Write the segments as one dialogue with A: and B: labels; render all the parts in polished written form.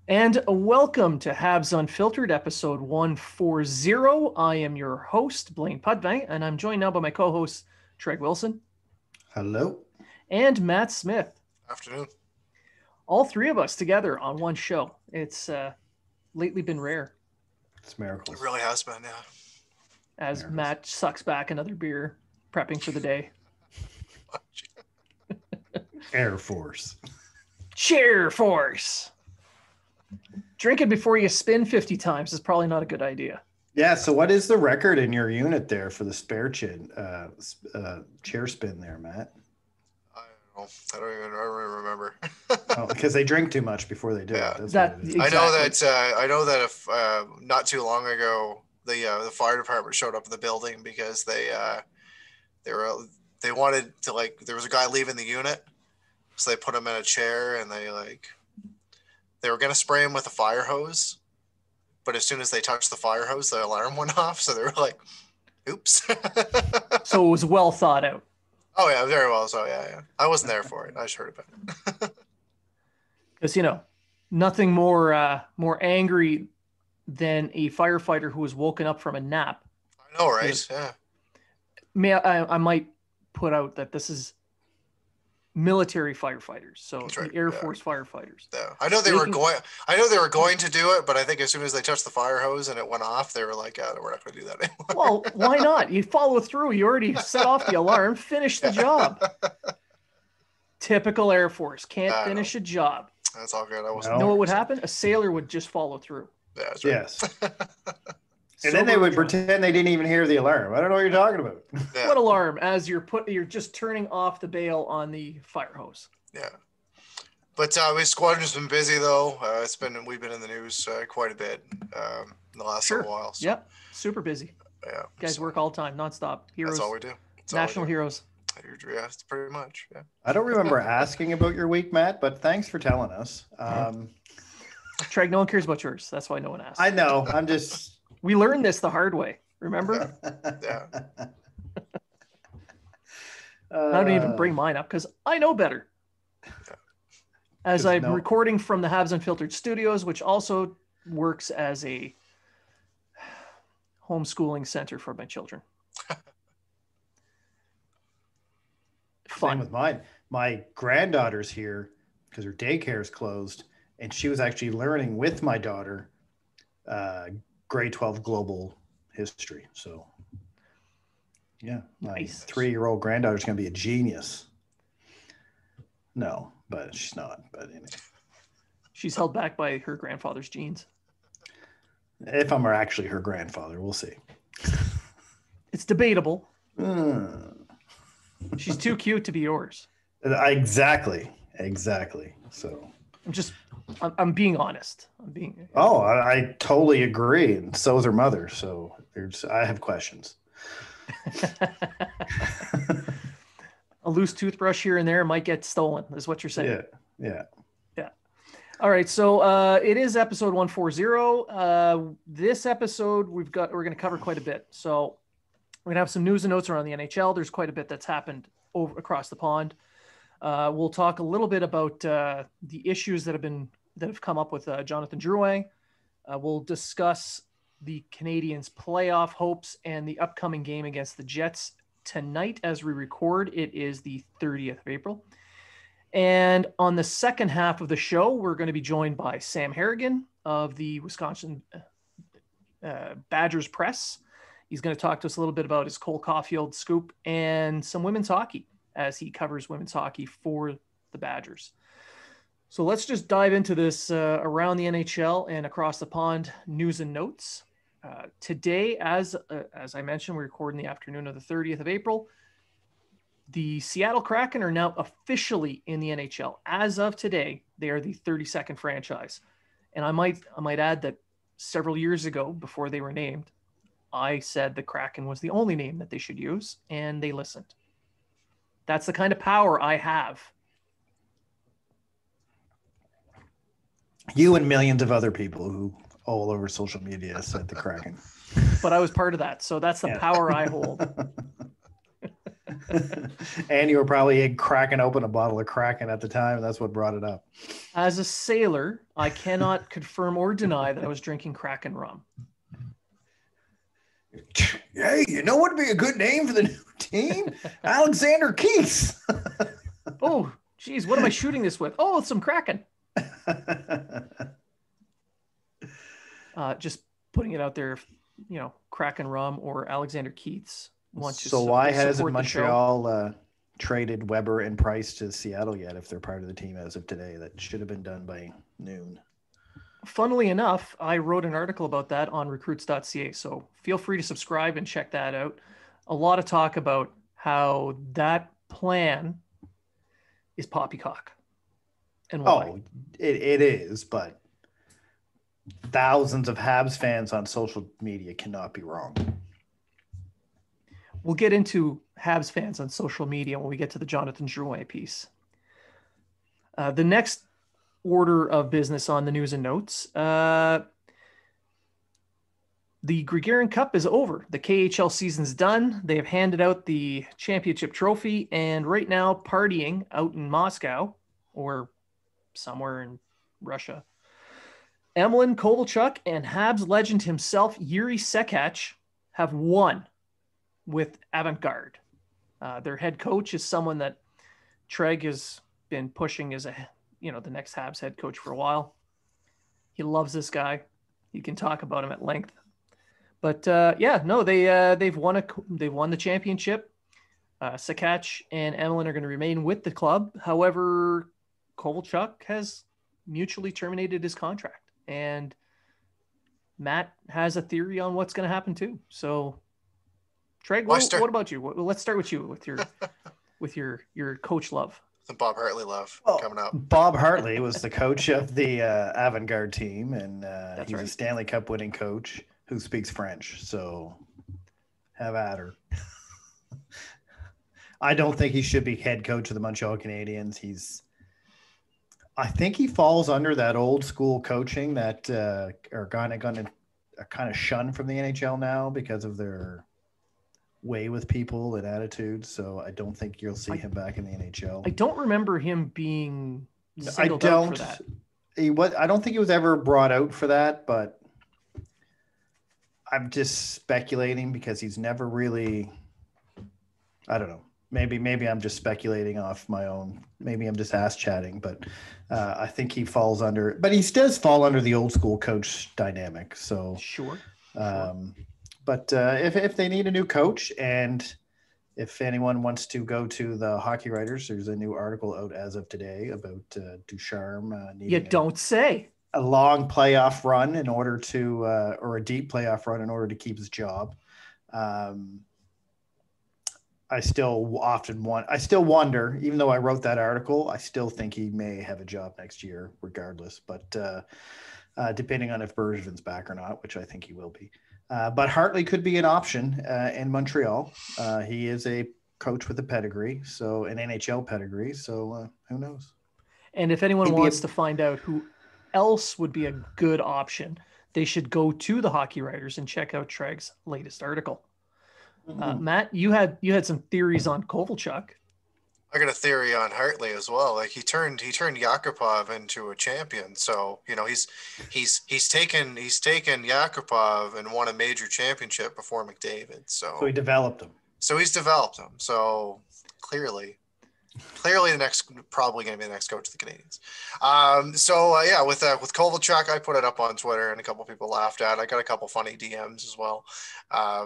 A: And welcome to Habs Unfiltered, episode 140. I am your host, Blaine Pudvang, and I'm joined now by my co-hosts, Treg Wilson.
B: Hello.
A: And Matt Smith.
C: Afternoon.
A: All three of us together on one show. It's lately been rare.
B: It's miracles.
C: It really has been, yeah.
A: As miracles. Matt sucks back another beer, prepping for the day.
B: Air Force.
A: Chair Force. Drinking before you spin 50 times is probably not a good idea.
B: Yeah, so what is the record in your unit there for the spare chair spin there, Matt?
C: I don't even remember.
B: Because they drink too much before they do it. That's
A: exactly.
C: I know that if not too long ago, the fire department showed up in the building because they wanted to, there was a guy leaving the unit, so they put him in a chair and they were going to spray him with a fire hose, but as soon as they touched the fire hose, the alarm went off. So they were like, oops.
A: So it was well thought out.
C: Oh, yeah, very well. So, yeah. I wasn't there for it. I just heard about it.
A: Because, nothing more angry than a firefighter who was woken up from a nap.
C: I know, right? Yeah.
A: I might put out that this is military firefighters, so
C: right.
A: The Air Force firefighters.
C: Yeah, I know they were going to do it, but I think as soon as they touched the fire hose and it went off, they were like, "Yeah, we're not going to do that anymore."
A: Well, why not? You follow through. You already set off the alarm. Finish the job. Typical Air Force can't finish a job.
C: That's all good. I wasn't.
A: You know what would happen? A sailor would just follow through.
C: Yeah, that's right.
B: Yes. And then they would pretend they didn't even hear the alarm. I don't know what you're talking about.
A: Yeah. What alarm? As you're just turning off the bail on the fire hose.
C: Yeah. But my squadron's been busy though. We've been in the news quite a bit in the last little while. So.
A: Yep. Super busy.
C: Yeah.
A: You guys work all the time, nonstop. Heroes.
C: That's all we do.
A: National heroes.
C: Yeah, it's pretty much. Yeah.
B: I don't remember asking about your week, Matt, but thanks for telling us.
A: Treg, no one cares about yours. That's why no one asks.
B: I know. I'm just.
A: We learned this the hard way. Remember?
C: Yeah.
A: I don't even bring mine up because I know better. As I'm recording from the Habs Unfiltered Studios, which also works as a homeschooling center for my children. Fun.
B: Same with mine. My granddaughter's here because her daycare is closed, and she was actually learning with my daughter grade 12 global history. So, yeah, my 3-year-old granddaughter's going to be a genius. No, but she's not. But anyway.
A: She's held back by her grandfather's genes.
B: If I'm actually her grandfather, we'll see.
A: It's debatable. She's too cute to be yours.
B: Exactly. So
A: I'm being honest.
B: I totally agree, and so is her mother. So I have questions.
A: A loose toothbrush here and there might get stolen, is what you're saying.
B: Yeah.
A: All right, so it is episode 140. This episode we're going to cover quite a bit. So we're going to have some news and notes around the NHL. There's quite a bit that's happened across the pond. We'll talk a little bit about the issues that have come up with Jonathan Drouin. We'll discuss the Canadiens playoff hopes and the upcoming game against the Jets tonight as we record. It is the 30th of April. And on the second half of the show, we're going to be joined by Sam Harrigan of the Wisconsin Badgers Press. He's going to talk to us a little bit about his Cole Caulfield scoop and some women's hockey as he covers women's hockey for the Badgers. So let's just dive into this around the NHL and across the pond news and notes. Today, as I mentioned, we record in the afternoon of the 30th of April. The Seattle Kraken are now officially in the NHL. As of today, they are the 32nd franchise. And I might add that several years ago, before they were named, I said the Kraken was the only name that they should use, and they listened. That's the kind of power I have.
B: You and millions of other people who all over social media said the Kraken.
A: But I was part of that, so that's the power I hold.
B: And you were probably cracking open a bottle of Kraken at the time, and that's what brought it up.
A: As a sailor, I cannot confirm or deny that I was drinking Kraken rum.
B: Hey, you know what would be a good name for the new team? Alexander Keith.
A: Oh, geez, what am I shooting this with? Oh, some Kraken. Just putting it out there, Kraken rum or Alexander Keiths want to.
B: So why hasn't Montreal traded Weber and Price to Seattle yet if they're part of the team as of today? That should have been done by noon.
A: Funnily enough, I wrote an article about that on recruits.ca, so feel free to subscribe and check that out. A lot of talk about how that plan is poppycock and why.
B: Oh, it is, but thousands of Habs fans on social media cannot be wrong.
A: We'll get into Habs fans on social media when we get to the Jonathan Drouin piece. The next order of business on the news and notes. The Gagarin Cup is over. The KHL season's done. They have handed out the championship trophy, and right now partying out in Moscow or somewhere in Russia. Emlyn Kovalchuk and Habs legend himself, Yuri Sekach, have won with Avant-Garde. Their head coach is someone that Treg has been pushing as the next Habs head coach for a while. He loves this guy. You can talk about him at length. But they've won the championship. Sekach and Emlyn are going to remain with the club. However, Kovalchuk has mutually terminated his contract, and Matt has a theory on what's going to happen too. So, Treg, what about you? Let's start with you with your coach love.
C: The Bob Hartley love coming up.
B: Bob Hartley was the coach of the Avant-Garde team, and he's
A: right.
B: a Stanley Cup winning coach who speaks French. So have at her. I don't think he should be head coach of the Montreal Canadiens. I think he falls under that old school coaching that are kind of shunned from the NHL now because of their way with people and attitudes. So I don't think you'll see him back in the NHL.
A: I don't remember him being singled out for that.
B: I don't think he was ever brought out for that, but I'm just speculating because he's never really, I don't know. Maybe I'm just speculating off my own. Maybe I'm just ass chatting, but I think he falls under, but he does fall under the old school coach dynamic. So
A: sure.
B: But if they need a new coach, and if anyone wants to go to the Hockey Writers, there's a new article out as of today about Ducharme needing
A: you don't say
B: a long playoff run in order to, or a deep playoff run in order to keep his job. I still wonder, even though I wrote that article, I still think he may have a job next year regardless, but depending on if Bergevin's back or not, which I think he will be. But Hartley could be an option in Montreal. He is a coach with a pedigree, so an NHL pedigree. So who knows?
A: And if anyone wants to find out who else would be a good option, they should go to the Hockey Writers and check out Treg's latest article. Matt, you had some theories on Kovalchuk.
C: I got a theory on Hartley as well. Like he turned Yakupov into a champion. So he's taken Yakupov and won a major championship before McDavid. So
B: he developed him.
C: So he's developed him. So clearly the next, probably going to be the next coach of the Canadiens. With Kovalchuk, I put it up on Twitter and a couple people laughed at it. I got a couple funny DMs as well,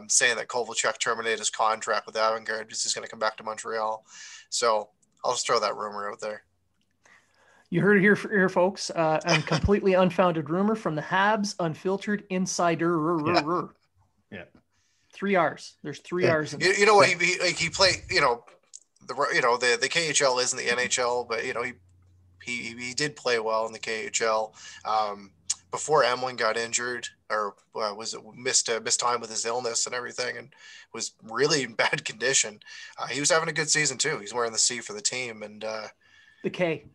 C: saying that Kovalchuk terminated his contract with Avant-Garde because he's going to come back to Montreal. So I'll just throw that rumor out there.
A: You heard it here, folks. A completely unfounded rumor from the Habs Unfiltered Insider.
B: Yeah.
A: 3 R's. There's 3 R's in there.
C: You know what? He played, the KHL isn't the NHL, but he did play well in the KHL before Emlyn got injured, or missed time with his illness and everything, and was really in bad condition. He was having a good season too. He's wearing the C for the team, and
A: the K.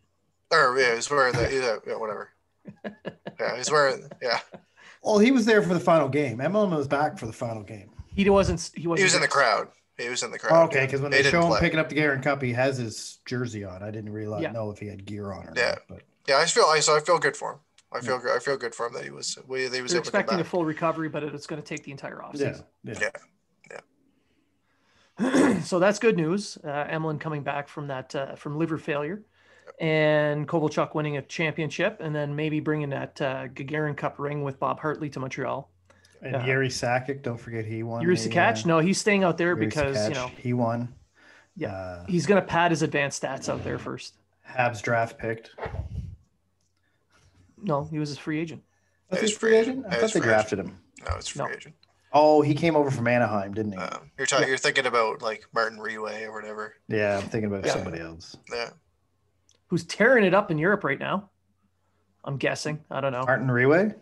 C: Or yeah, he's wearing the whatever. Yeah, he's wearing
B: Well, he was there for the final game. Emlyn was back for the final game.
A: He was in the crowd.
C: He was in the
B: Oh,
C: crowd.
B: okay, because when
C: He
B: they
C: didn't
B: show him
C: play.
B: picking up the Garen Cup, he has his jersey on. I didn't
A: Yeah.
B: know if he had gear on or
C: Yeah.
B: not. But
C: Yeah, I feel good for him. I feel good for him that he was
A: They're
C: able to come
A: expecting a
C: back.
A: full recovery, but it's going to take the entire offseason.
B: yeah.
A: So that's good news. Emlyn coming back from that from liver failure, and Kovalchuk winning a championship, and then maybe bringing that Gagarin Cup ring with Bob Hartley to Montreal.
B: And Yuri Sakic, don't forget he won.
A: Yuri Sakic, no, he's staying out there
B: Yuri
A: because
B: Sakic, he won.
A: Yeah, he's going to pad his advanced stats out there first.
B: Habs draft picked.
A: No, he was a free agent.
B: Was he free agent? I thought they drafted him.
C: No, it's free agent.
B: Oh, he came over from Anaheim, didn't he?
C: You're thinking about like Martin Riwe or whatever.
B: Yeah, I'm thinking about somebody else.
C: Yeah.
A: Who's tearing it up in Europe right now? I'm guessing. I don't know.
B: Martin Riwe?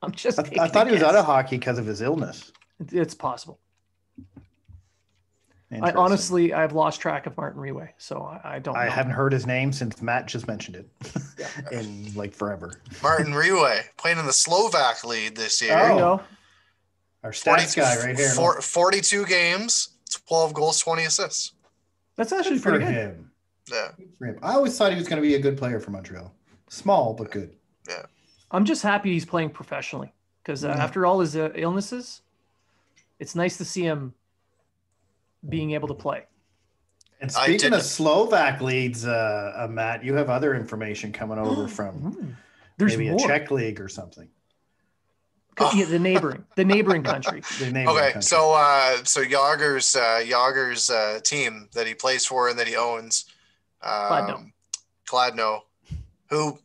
A: I'm just.
B: I thought he was out of hockey because of his illness.
A: It's possible. I've lost track of Martin Riwe, so I don't know.
B: I haven't heard his name since Matt just mentioned it in like forever.
C: Martin Riwe playing in the Slovak league this year.
A: There you go.
B: Our stats guy right here.
C: 42 games, 12 goals, 20 assists.
A: That's actually pretty good.
B: Him.
C: Yeah.
B: Good for him. I always thought he was going to be a good player for Montreal. Small, but good.
C: Yeah.
A: I'm just happy he's playing professionally because after all his illnesses, it's nice to see him being able to play.
B: And speaking of Slovak leagues, Matt, you have other information coming over from maybe a Czech league or something.
A: Yeah, the neighboring country.
C: Okay, so Yager's team that he plays for and that he owns, Kladno, who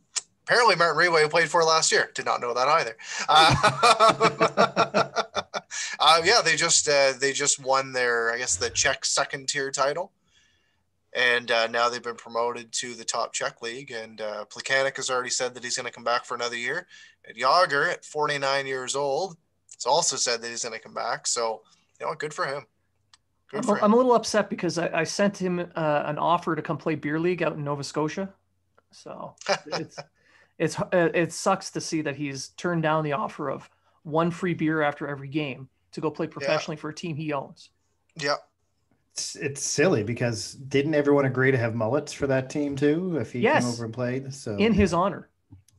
C: apparently Martin Riwe played for last year. Did not know that either. They just won their, I guess, the Czech second tier title, and now they've been promoted to the top Czech league. And Plekanec has already said that he's going to come back for another year. And Yager, at 49 years old, has also said that he's going to come back. So, good for him.
A: I'm a little upset because I sent him an offer to come play beer league out in Nova Scotia. So it sucks to see that he's turned down the offer of one free beer after every game to go play professionally for a team he owns.
C: Yeah.
B: It's silly because didn't everyone agree to have Mullets for that team too if he came over and played? So
A: in his honor.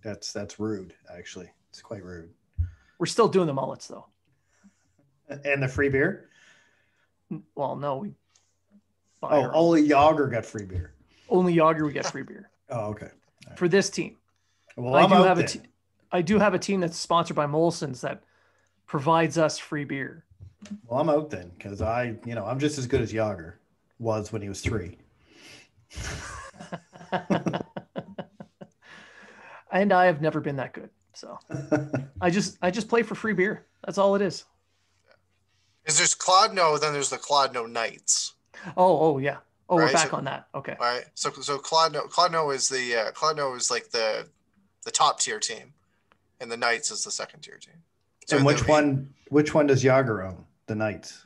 B: That's rude, actually. It's quite rude.
A: We're still doing the Mullets though.
B: And the free beer?
A: Well, no,
B: only Yager got free beer.
A: Only Yager would get free beer.
B: Oh, okay.
A: Right. For this team.
B: Well,
A: I do have a team that's sponsored by Molson's that provides us free beer.
B: Well, I'm out then because I'm just as good as Yager was when he was 3.
A: And I have never been that good. So I just play for free beer. That's all it is.
C: Is there's Kladno, then there's the Kladno Knights.
A: Oh yeah. Oh, right, we're back
C: so,
A: on that. Okay.
C: All right. So Kladno is like the top tier team, and the Knights is the second tier team. So
B: and which one does Yager own? The Knights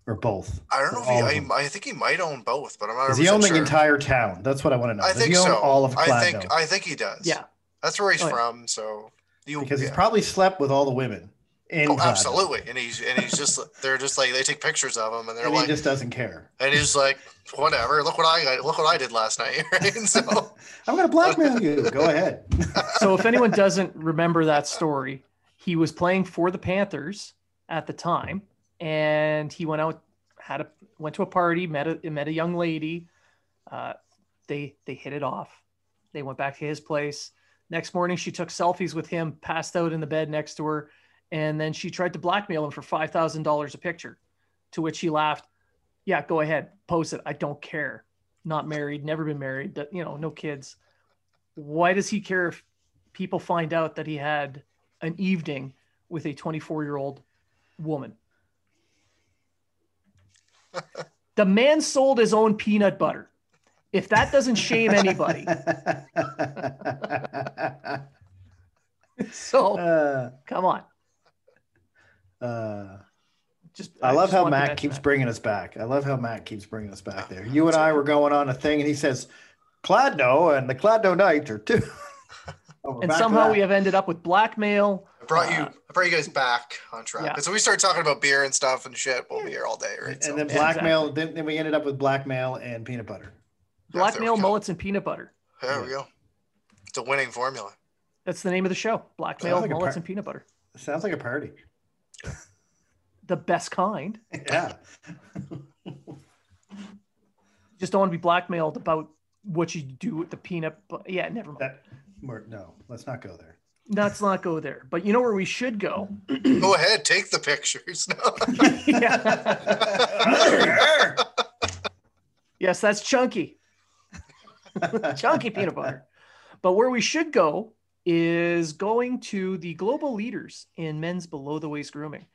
B: or both?
C: I don't know if I think he might own both, but I'm not.
B: Does he own the entire town? That's what I want to know.
C: I think so.
B: All of Kladno?
C: I think he does.
A: Yeah.
C: That's where he's from. So
B: because he's probably slept with all the women.
C: Absolutely, and he's just they're just like they take pictures of him and they're like
B: he just doesn't care.
C: And he's like, whatever. Look what I did last night. Right? So
B: I'm gonna blackmail you. Go ahead.
A: So if anyone doesn't remember that story, he was playing for the Panthers at the time, and he went out, went to a party, met a young lady. They hit it off. They went back to his place. Next morning, she took selfies with him, passed out in the bed next to her. And then she tried to blackmail him for $5,000 a picture, to which he laughed. Yeah, go ahead. Post it. I don't care. Not married, never been married, no kids. Why does he care if people find out that he had an evening with a 24-year-old woman? The man sold his own peanut butter. If that doesn't shame anybody. So, come on.
B: I love how Matt keeps bringing us back. There. You and I were going on a thing, and he says, Kladno and the Kladno Knights are two.
A: And somehow we have ended up with blackmail,
C: brought you guys back on track.
A: Yeah.
C: Because we started talking about beer and stuff and shit. We'll be here all day, right?
B: And then blackmail. Then we ended up with blackmail and peanut butter.
A: Blackmail, mullets, and peanut butter.
C: There we go. It's a winning formula.
A: That's the name of the show. Blackmail, mullets, and peanut butter.
B: Sounds like a party.
A: The best kind.
B: Yeah.
A: Just don't want to be blackmailed about what you do with the peanut. Yeah, never mind.
B: No, let's not go there.
A: Let's not go there. But you know where we should go?
C: Go ahead, take the pictures. No.
A: Yes, that's chunky. Chunky peanut butter. But where we should go is going to the global leaders in men's below the waist grooming.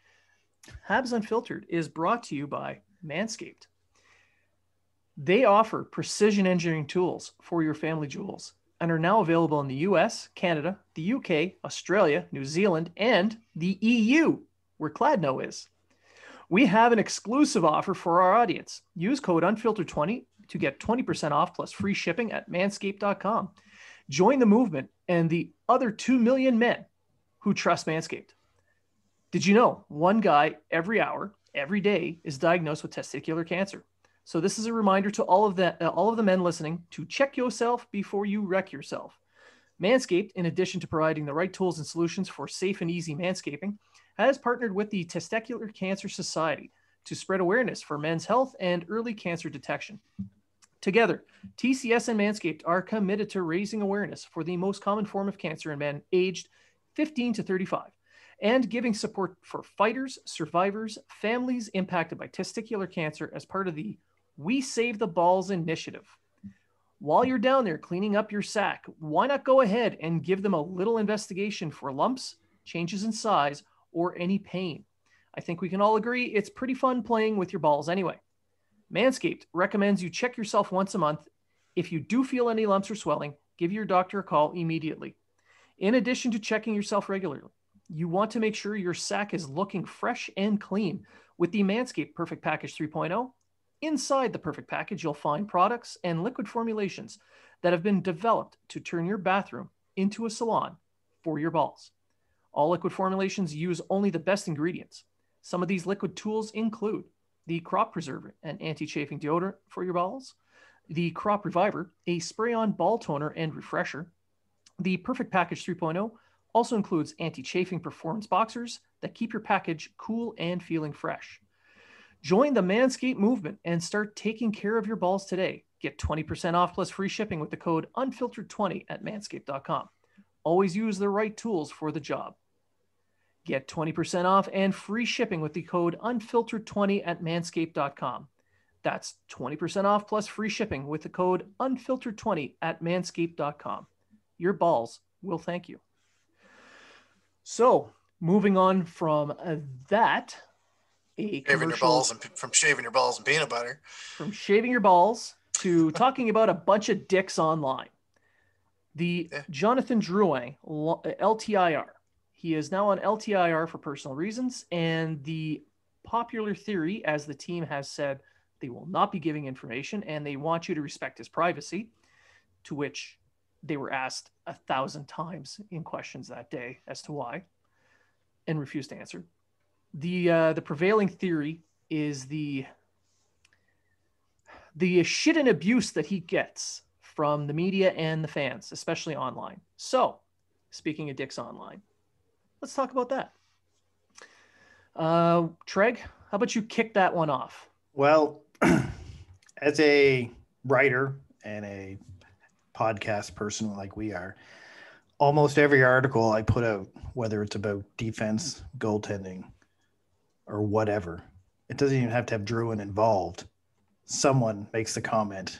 A: Habs Unfiltered is brought to you by Manscaped. They offer precision engineering tools for your family jewels and are now available in the US, Canada, the UK, Australia, New Zealand, and the EU, where Cladno is. We have an exclusive offer for our audience. Use code UNFILTERED20 to get 20% off plus free shipping at manscaped.com. Join the movement and the other 2 million men who trust Manscaped. Did you know one guy every hour, every day is diagnosed with testicular cancer? So this is a reminder to all of the men listening to check yourself before you wreck yourself. Manscaped, in addition to providing the right tools and solutions for safe and easy manscaping, has partnered with the Testicular Cancer Society to spread awareness for men's health and early cancer detection. Together, TCS and Manscaped are committed to raising awareness for the most common form of cancer in men aged 15 to 35 and giving support for fighters, survivors, families impacted by testicular cancer as part of the We Save the Balls initiative. While you're down there cleaning up your sack, why not go ahead and give them a little investigation for lumps, changes in size, or any pain? I think we can all agree it's pretty fun playing with your balls anyway. Manscaped recommends you check yourself once a month. If you do feel any lumps or swelling, give your doctor a call immediately. In addition to checking yourself regularly, you want to make sure your sack is looking fresh and clean with the Manscaped Perfect Package 3.0. Inside the Perfect Package, you'll find products and liquid formulations that have been developed to turn your bathroom into a salon for your balls. All liquid formulations use only the best ingredients. Some of these liquid tools include the Crop Preserver, an anti-chafing deodorant for your balls, the Crop Reviver, a spray-on ball toner and refresher. The Perfect Package 3.0 also includes anti-chafing performance boxers that keep your package cool and feeling fresh. Join the Manscaped movement and start taking care of your balls today. Get 20% off plus free shipping with the code UNFILTERED20 at manscaped.com. Always use the right tools for the job. Get 20% off and free shipping with the code UNFILTERED20 at manscaped.com. That's 20% off plus free shipping with the code UNFILTERED20 at manscaped.com. Your balls will thank you. So, moving on from that,
C: Shaving your balls and from shaving your balls and peanut butter.
A: From shaving your balls to talking about a bunch of dicks online. The Jonathan Drouin, LTIR. He is now on LTIR for personal reasons, and the popular theory, as the team has said, they will not be giving information, and they want you to respect his privacy, to which they were asked 1,000 times in questions that day as to why, and refused to answer. The prevailing theory is the shit and abuse that he gets from the media and the fans, especially online. So, speaking of dicks online, let's talk about that. Treg, how about you kick that one off?
B: Well, as a writer and a podcast person like we are, almost every article I put out, whether it's about defense, goaltending, or whatever, it doesn't even have to have Drouin involved. Someone makes the comment,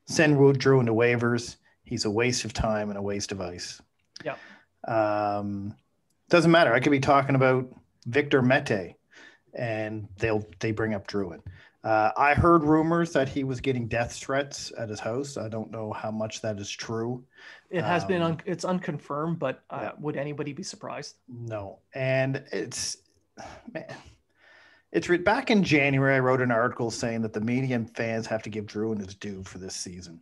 B: send Drouin to waivers. He's a waste of time and a waste of ice.
A: Yeah.
B: Doesn't matter. I could be talking about Victor Mete, and they bring up Drouin. I heard rumors that he was getting death threats at his house. I don't know how much that is true.
A: It has been it's unconfirmed, but would anybody be surprised?
B: No. And back in January, I wrote an article saying that the media and fans have to give Drouin his due for this season.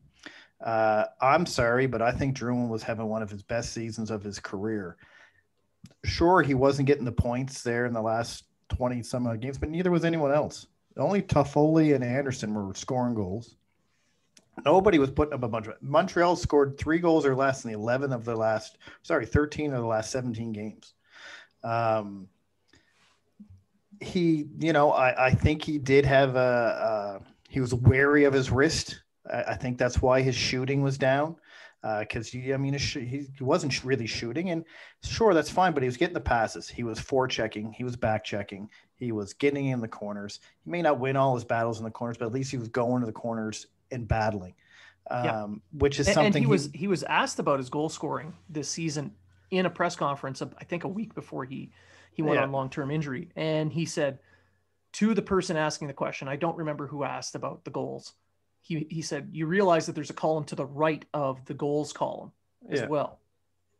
B: I'm sorry, but I think Drouin was having one of his best seasons of his career. Sure, he wasn't getting the points there in the last 20 some odd games, but neither was anyone else. Only Toffoli and Anderson were scoring goals. Nobody was putting up a bunch of. Montreal scored 3 goals or less in the 13 of the last 17 games. I think he did have he was wary of his wrist. I think that's why his shooting was down. Because he wasn't really shooting, and sure, that's fine, but he was getting the passes. He was forechecking, he was back checking, he was getting in the corners. He may not win all his battles in the corners, but at least he was going to the corners and battling, which is something.
A: And he was asked about his goal scoring this season in a press conference, I think a week before he went on long-term injury, and he said to the person asking the question, I don't remember who asked about the goals. He said, you realize that there's a column to the right of the goals column as well,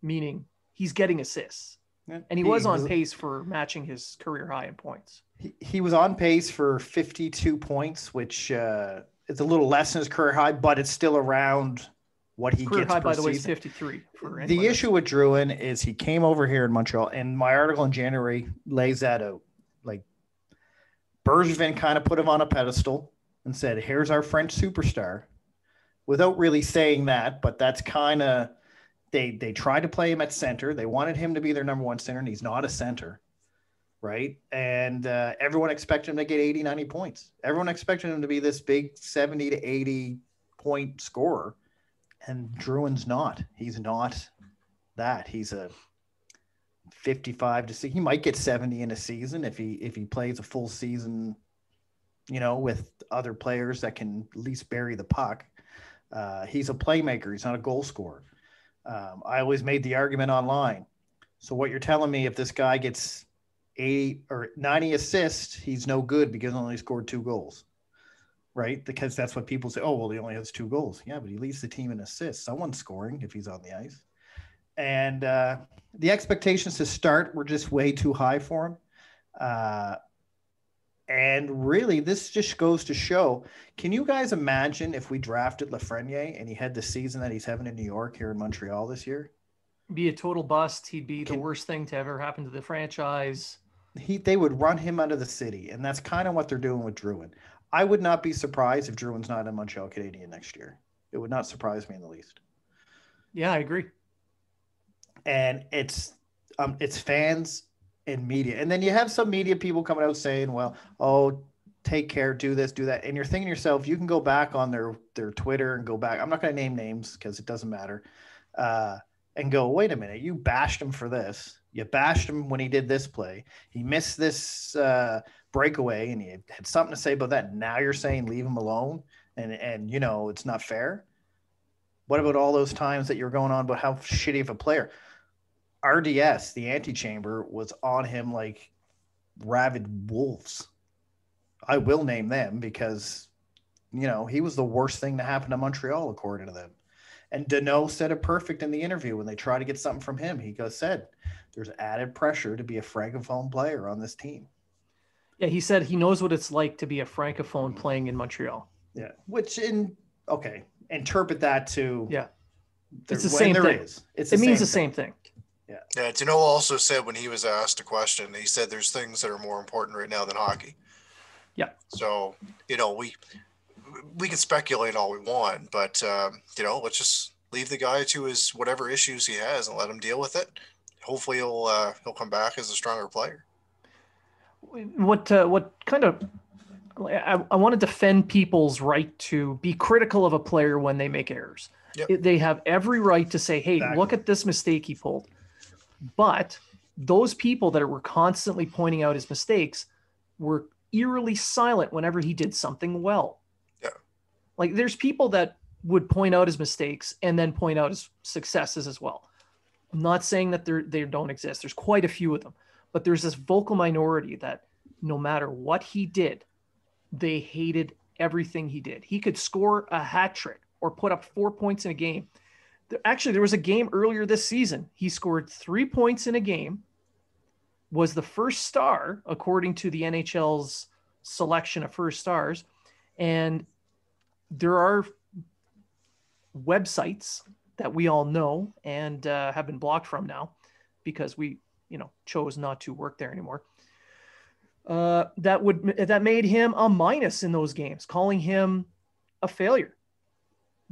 A: meaning he's getting assists. Yeah. And he was on pace for matching his career high in points.
B: He was on pace for 52 points, which is a little less than his career high, but it's still around what he
A: career
B: gets
A: high,
B: per
A: by the way,
B: season.
A: is 53.
B: The issue with Drouin is he came over here in Montreal, and my article in January lays that out. Like, Bergevin kind of put him on a pedestal and said, here's our French superstar, without really saying that, but that's kind of, they tried to play him at center. They wanted him to be their number one center, and he's not a center, right? And everyone expected him to get 80, 90 points. Everyone expected him to be this big 70 to 80 point scorer, and Drouin's not. He's not that. He's a 55 to 60. He might get 70 in a season if he plays a full season, with other players that can at least bury the puck. He's a playmaker. He's not a goal scorer. I always made the argument online. So what you're telling me, if this guy gets 80 or 90 assists, he's no good because he only scored 2 goals, right? Because that's what people say. Oh, well, he only has 2 goals. Yeah, but he leads the team in assists. Someone's scoring if he's on the ice. And the expectations to start were just way too high for him. And really, this just goes to show, can you guys imagine if we drafted Lafreniere and he had the season that he's having in New York here in Montreal this year?
A: Be a total bust. He'd be the worst thing to ever happen to the franchise.
B: They would run him out of the city, and that's kind of what they're doing with Drouin. I would not be surprised if Drouin's not a Montreal Canadien next year. It would not surprise me in the least.
A: Yeah, I agree.
B: And it's fans and media. And then you have some media people coming out saying, well, take care, do this, do that. And you're thinking to yourself, you can go back on their Twitter and go back. I'm not going to name names because it doesn't matter. And go, wait a minute, you bashed him for this. You bashed him when he did this play. He missed this breakaway and he had something to say about that. Now you're saying leave him alone and it's not fair. What about all those times that you're going on about how shitty of a player? RDS, the antechamber, was on him like rabid wolves. I will name them because, he was the worst thing to happen to Montreal, according to them. And Deneau said it perfect in the interview when they tried to get something from him. He said, there's added pressure to be a francophone player on this team.
A: Yeah, he said he knows what it's like to be a francophone playing in Montreal.
B: Yeah, interpret that to...
A: Yeah, it's the same thing. It means the same thing.
C: Yeah, Deneau also said when he was asked a question, he said there's things that are more important right now than hockey.
A: Yeah.
C: So, we can speculate all we want, but, let's just leave the guy to his whatever issues he has and let him deal with it. Hopefully he'll come back as a stronger player.
A: What kind of... I want to defend people's right to be critical of a player when they make errors. Yep. They have every right to say, hey, look at this mistake he pulled. But those people that were constantly pointing out his mistakes were eerily silent whenever he did something well.
C: Yeah.
A: Like there's people that would point out his mistakes and then point out his successes as well. I'm not saying that they don't exist. There's quite a few of them, but there's this vocal minority that no matter what he did, they hated everything he did. He could score a hat trick or put up 4 points in a game. Actually, there was a game earlier this season. He scored 3 points in a game, was the first star, according to the NHL's selection of first stars. And there are websites that we all know and have been blocked from now because we chose not to work there anymore. That made him a minus in those games, calling him a failure,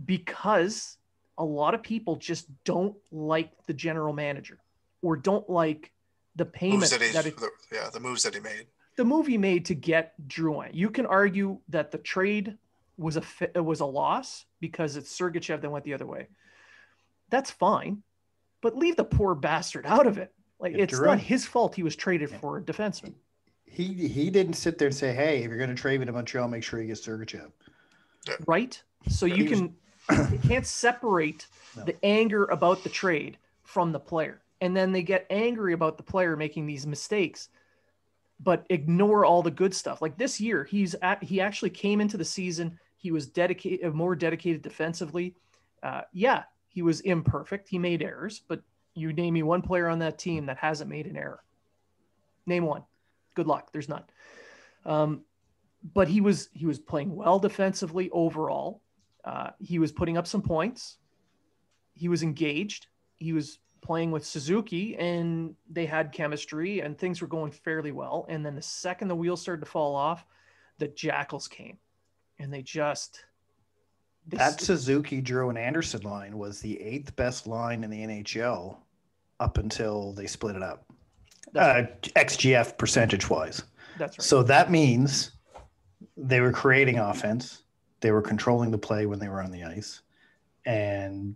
A: because a lot of people just don't like the general manager or don't like the payment
C: the moves that he made.
A: The move he made to get Drouin. You can argue that the trade was a loss because it's Sergachev that went the other way. That's fine, but leave the poor bastard out of it. Like, it's Drouin, not his fault he was traded for a defenseman.
B: He didn't sit there and say, hey, if you're going to trade me to Montreal, make sure you get Sergachev.
A: Right? So you can't separate the anger about the trade from the player. And then they get angry about the player making these mistakes, but ignore all the good stuff. Like this year, he actually came into the season. He was more dedicated defensively. He was imperfect. He made errors, but you name me one player on that team that hasn't made an error. Name one. Good luck. There's none. But he was playing well defensively overall. He was putting up some points. He was engaged. He was playing with Suzuki, and they had chemistry, and things were going fairly well. And then the second the wheels started to fall off, the Jackals came, and
B: that Suzuki, Drew, and Anderson line was the 8th best line in the NHL up until they split it up. XGF percentage wise.
A: That's right.
B: So that means they were creating offense. They were controlling the play when they were on the ice. And,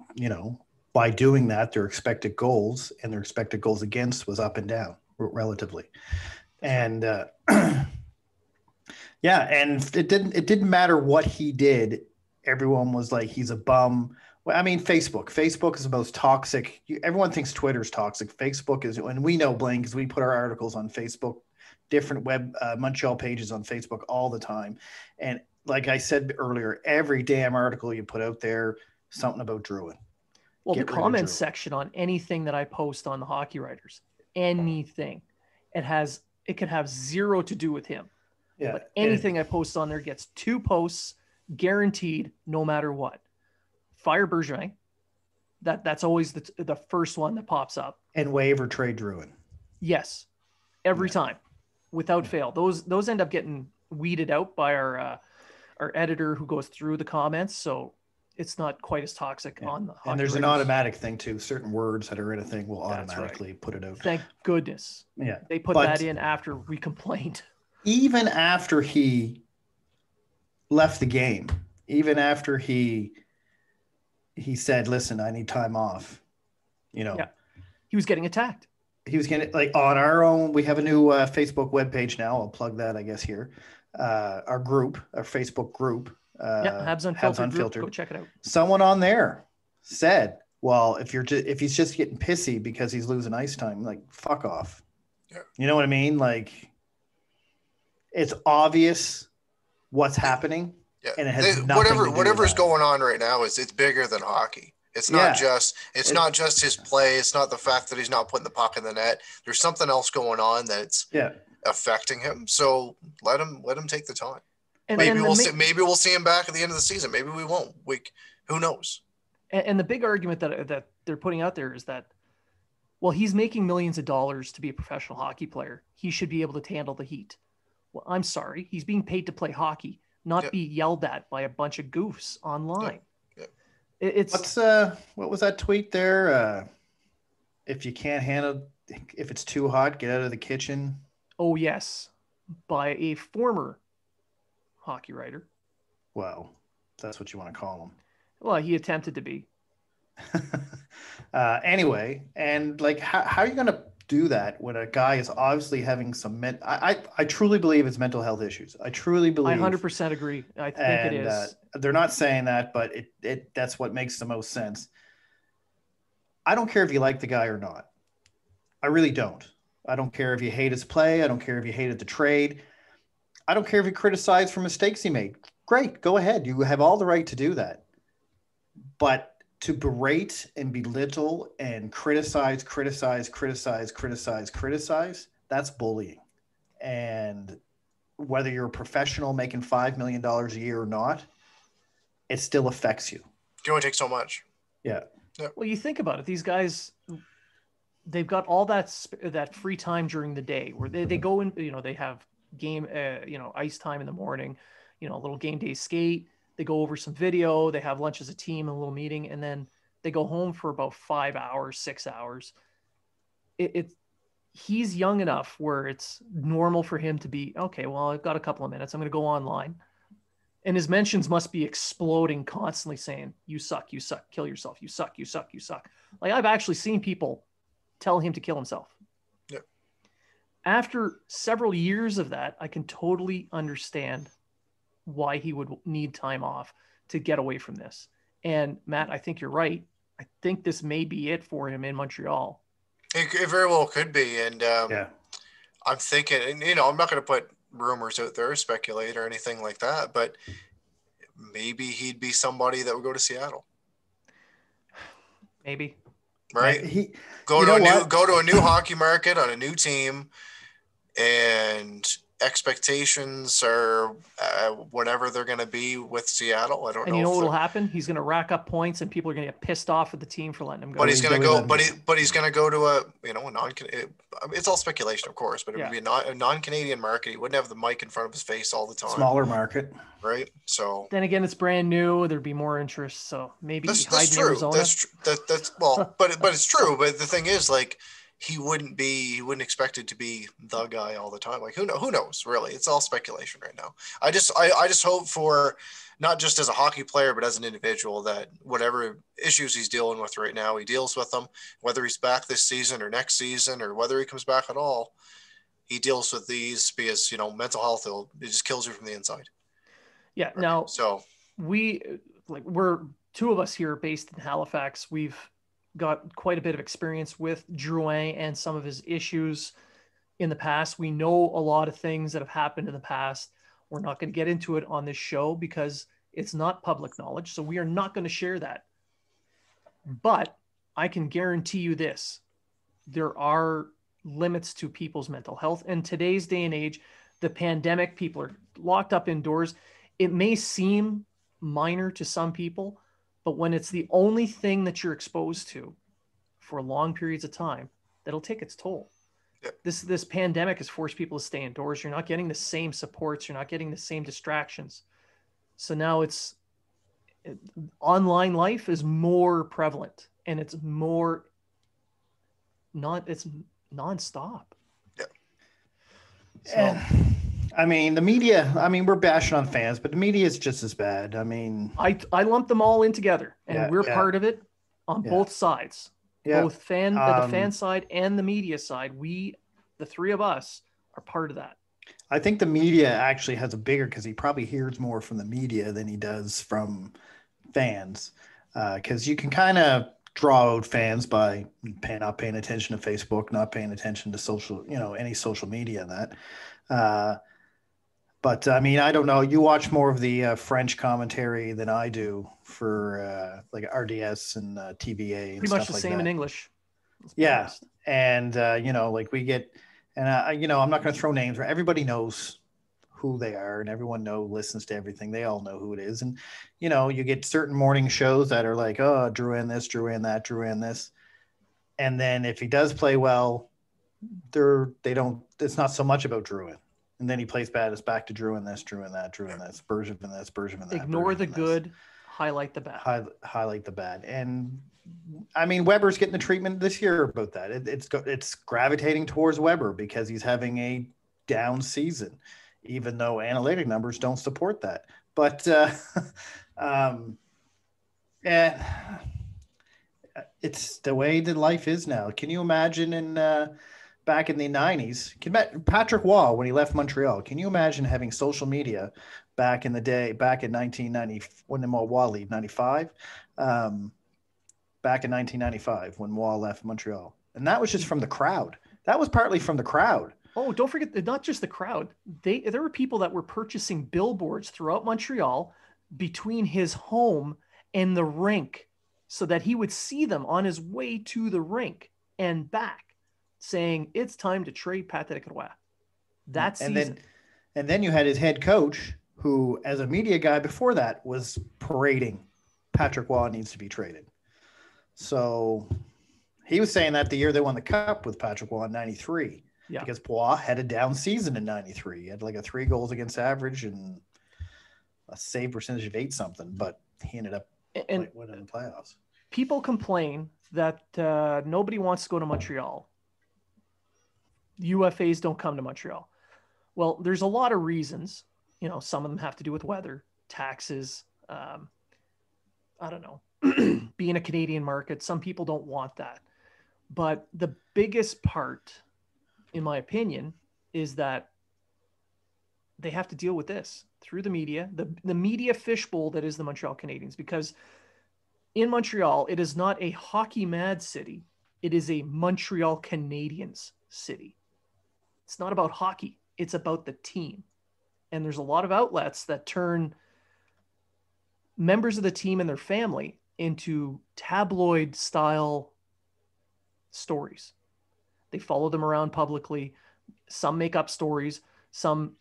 B: by doing that, their expected goals and their expected goals against was up and down relatively. And and it didn't matter what he did. Everyone was like, he's a bum. Well, I mean, Facebook is the most toxic. Everyone thinks Twitter's toxic. Facebook is, and we know, Blaine, because we put our articles on Facebook, different Montreal pages on Facebook all the time. And like I said earlier, every damn article you put out there, something about Drouin.
A: Well, the comments section on anything that I post on the Hockey Writers, anything, it could have zero to do with him.
B: Yeah.
A: But anything I post on there gets 2 posts guaranteed, no matter what. Fire Bergevin. That's always the first one that pops up.
B: And waive or trade Drouin.
A: Yes, every time, without fail. Those end up getting weeded out by our editor who goes through the comments, so it's not quite as toxic on the Hockey
B: And there's
A: Writers.
B: an automatic thing too. Certain words that are in a thing will automatically put it out.
A: Thank goodness.
B: Yeah,
A: they put that in after we complained.
B: Even after he left the game, even after he said, listen, I need time off, he
A: was getting attacked.
B: He was getting, like, on our own, we have a new Facebook webpage now. I'll plug that, I guess, here. Our Facebook group.
A: Habs Unfiltered. Go check it out.
B: Someone on there said, well, if he's just getting pissy because he's losing ice time, like, fuck off.
C: Yeah.
B: You know what I mean? Like, it's obvious what's happening.
C: Yeah.
B: And it has nothing to do
C: whatever's
B: with
C: going on right now it's bigger than hockey. It's not just his play. It's not the fact that he's not putting the puck in the net. There's something else going on that's affecting him. So let him take the time. Maybe we'll see him back at the end of the season. Maybe we won't. Who knows?
A: And the big argument that they're putting out there is that, well, he's making millions of dollars to be a professional hockey player. He should be able to handle the heat. Well, I'm sorry. He's being paid to play hockey, not be yelled at by a bunch of goofs online.
C: Yeah.
A: It's
B: what was that tweet there? If you can't handle, if it's too hot, get out of the kitchen.
A: Oh yes, by a former hockey writer.
B: Well, that's what you want to call him.
A: Well, he attempted to be.
B: Anyway, and like, how are you going to do that when a guy is obviously having some I truly believe it's mental health issues. I truly believe.
A: I 100% agree. I think it is.
B: They're not saying that, but that's what makes the most sense. I don't care if you like the guy or not. I really don't. I don't care if you hate his play. I don't care if you hated the trade. I don't care if you criticize for mistakes he made. Great, go ahead. You have all the right to do that. But to berate and belittle and criticize, that's bullying. And whether you're a professional making $5 million a year or not, it still affects you.
C: You only take so much.
B: Yeah.
A: Well, you think about it. These guys, they've got all that free time during the day where they go in, they have game, ice time in the morning, a little game day skate. They go over some video, they have lunch as a team, a little meeting, and then they go home for about 5 hours, 6 hours. He's young enough where it's normal for him to be, okay, well, I've got a couple of minutes. I'm going to go online. And his mentions must be exploding constantly saying, you suck, kill yourself. You suck. Like I've actually seen people tell him to kill himself.
C: Yeah.
A: After several years of that, I can totally understand why he would need time off to get away from this. And Matt, I think you're right. I think this may be it for him in Montreal.
C: It very well could be. And I'm thinking, and I'm not going to put rumors out there, speculate or anything like that, but maybe he'd be somebody that would go to Seattle.
A: Maybe.
C: Right? Go to a new hockey market on a new team, and expectations are whatever they're going to be with Seattle. I don't know.
A: And you know what will happen? He's going to rack up points, and people are going to get pissed off at the team for letting him go.
C: But he's going to go. But he's going to go to a non. It's all speculation, of course, but it would be a non-Canadian market. He wouldn't have the mic in front of his face all the time.
B: Smaller market,
C: right? So
A: then again, it's brand new. There'd be more interest. So maybe
C: that's
A: true.
C: Arizona. That's well, but it's true. But the thing is, like, he wouldn't expect it to be the guy all the time. Like who knows really? It's all speculation right now. I just hope for, not just as a hockey player, but as an individual, that whatever issues he's dealing with right now, he deals with them, whether he's back this season or next season, or whether he comes back at all, he deals with these, because, mental health, it just kills you from the inside.
A: Yeah.
C: Right?
A: Now,
C: so
A: we're two of us here based in Halifax. We've got quite a bit of experience with Drouin and some of his issues in the past. We know a lot of things that have happened in the past. We're not going to get into it on this show because it's not public knowledge. So we are not going to share that. But I can guarantee you this: there are limits to people's mental health. In today's day and age, the pandemic, people are locked up indoors. It may seem minor to some people, but when it's the only thing that you're exposed to for long periods of time, that'll take its toll.
C: Yep.
A: This pandemic has forced people to stay indoors. You're not getting the same supports. You're not getting the same distractions. So now online life is more prevalent, and it's nonstop.
C: Yep.
A: So,
B: and I mean, the media, we're bashing on fans, but the media is just as bad.
A: I lump them all in together, and we're part of it on both sides, both the fan side and the media side. We, the three of us, are part of that.
B: I think the media actually has because he probably hears more from the media than he does from fans. Because you can kind of draw out fans by not paying attention to Facebook, not paying attention to social, any social media and that. But I don't know. You watch more of the French commentary than I do for like RDS and TVA. And
A: pretty much the same in English.
B: Yeah, and we get, and I'm not going to throw names. Everybody knows who they are, and everyone listens to everything. They all know who it is, and you get certain morning shows that are like, oh, Drouin this, Drouin that, Drouin this, and then if he does play well, they don't. It's not so much about Drouin. And then he plays bad. It's back to Drouin this, Drouin that, Drouin this, Bergevin this, Bergevin that.
A: Ignore the good, highlight the bad.
B: Highlight the bad. And Weber's getting the treatment this year about that. It's gravitating towards Weber because he's having a down season, even though analytic numbers don't support that. But it's the way that life is now. Can you imagine back in the 90s, Patrick Waugh, when he left Montreal, can you imagine having social media back in the day, back in 1990, when Waugh left, 95? Back in 1995 when Waugh left Montreal. And that was just from the crowd. That was partly from the crowd.
A: Oh, don't forget, not just the crowd. There were people that were purchasing billboards throughout Montreal between his home and the rink so that he would see them on his way to the rink and back, saying it's time to trade Patrick Roy. That season.
B: And then you had his head coach, who, as a media guy before that, was parading Patrick Waugh needs to be traded. So, He was saying that the year they won the cup with Patrick Waugh in 93.
A: Yeah.
B: Because Waugh had a down season in 93. He had like a 3 goals against average and a save percentage of 8 something, but he ended up winning the playoffs. People
A: complain that nobody wants to go to Montreal. UFAs don't come to Montreal. Well, there's a lot of reasons. You know, some of them have to do with weather, taxes. I don't know, being a Canadian market. Some people don't want that. But the biggest part, in my opinion, is that they have to deal with this through the media, the media fishbowl that is the Montreal Canadiens, because in Montreal, it is not a hockey mad city. It is a Montreal Canadiens city. It's not about hockey. It's about the team. And there's a lot of outlets that turn members of the team and their family into tabloid style stories. They follow them around publicly. Some make up stories. Some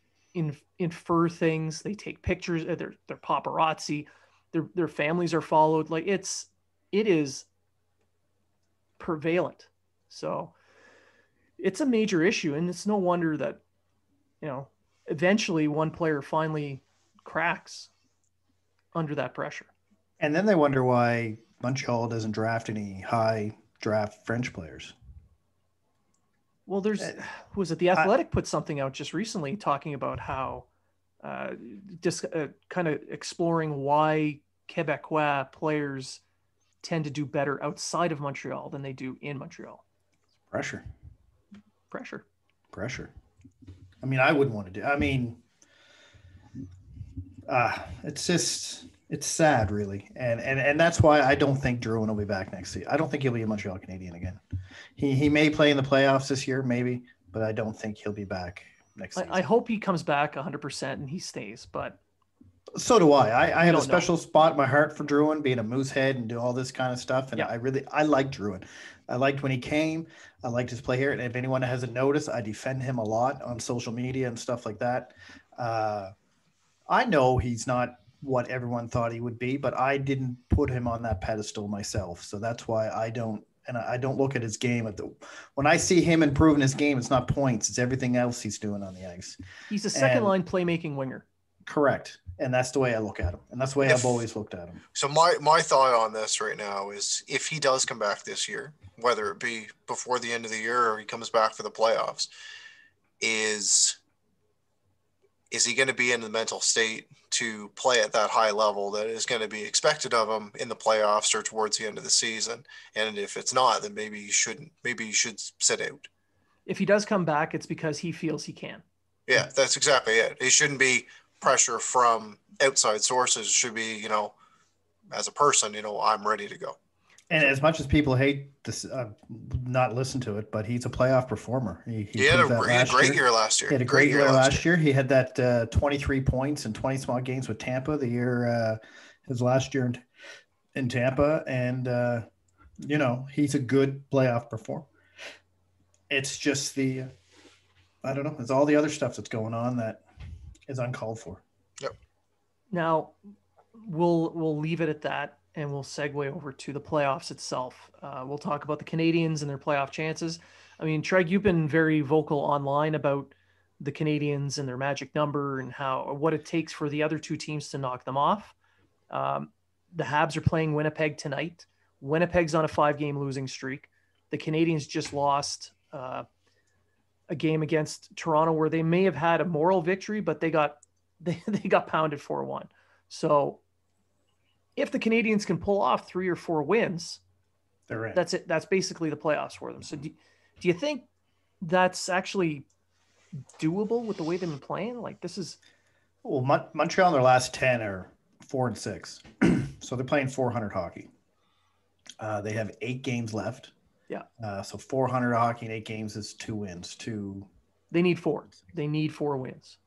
A: infer things. They take pictures. They're paparazzi. Their families are followed. Like it is prevalent. So it's a major issue, and it's no wonder that, you know, eventually one player finally cracks under that pressure.
B: And then they wonder why Montreal doesn't draft any high draft French players.
A: Well, who was it? The Athletic put something out just recently talking about how just kind of exploring why Quebecois players tend to do better outside of Montreal than they do in Montreal.
B: Pressure.
A: I
B: mean, I wouldn't want to do. I mean, it's sad, really, and that's why I don't think Drouin will be back next season. I don't think he'll be a Montreal Canadian again. He may play in the playoffs this year, maybe, but I don't think he'll be back next season.
A: I hope he comes back 100% and he stays, but
B: so do I. I have a special spot in my heart for Drouin, being a Moosehead and do all this kind of stuff, and I like Drouin. I liked when he came. I liked his play here, and if anyone hasn't noticed, I defend him a lot on social media and stuff like that. I know he's not what everyone thought he would be, but I didn't put him on that pedestal myself. So that's why I don't look at his game when I see him improving his game, it's not points, it's everything else he's doing on the ice.
A: He's a second line playmaking winger.
B: Correct. And that's the way I look at him. And that's the way I've always looked at him.
C: So my thought on this right now is if he does come back this year, whether it be before the end of the year or he comes back for the playoffs, is he going to be in the mental state to play at that high level that is going to be expected of him in the playoffs or towards the end of the season? And if it's not, then maybe he shouldn't. Maybe he should sit out.
A: If he does come back, it's because he feels he can.
C: Yeah, that's exactly it. It shouldn't be pressure from outside sources. It should be, you know, as a person, you know, I'm ready to go.
B: And as much as people hate this, not listen to it, but he's a playoff performer. He
C: had a great year last year.
B: He had a great year last year. He had that 23 points in 20 small games with Tampa the year, his last year in Tampa. And, you know, he's a good playoff performer. It's just I don't know. It's all the other stuff that's going on that is uncalled for.
C: Yep.
A: Now, we'll leave it at that. And we'll segue over to the playoffs itself. We'll talk about the Canadiens and their playoff chances. I mean, Treg, you've been very vocal online about the Canadiens and their magic number and what it takes for the other two teams to knock them off. The Habs are playing Winnipeg tonight. Winnipeg's on a 5-game losing streak. The Canadiens just lost a game against Toronto where they may have had a moral victory, but they got pounded 4-1. So if the Canadiens can pull off 3 or 4 wins,
B: they're in.
A: That's it. That's basically the playoffs for them. So do you think that's actually doable with the way they've been playing? Like this is.
B: Well, Montreal in their last 10 are 4-6. So they're playing 400 hockey. They have 8 games left.
A: Yeah.
B: So 400 hockey in 8 games is 2 wins.
A: They need 4. They need 4 wins.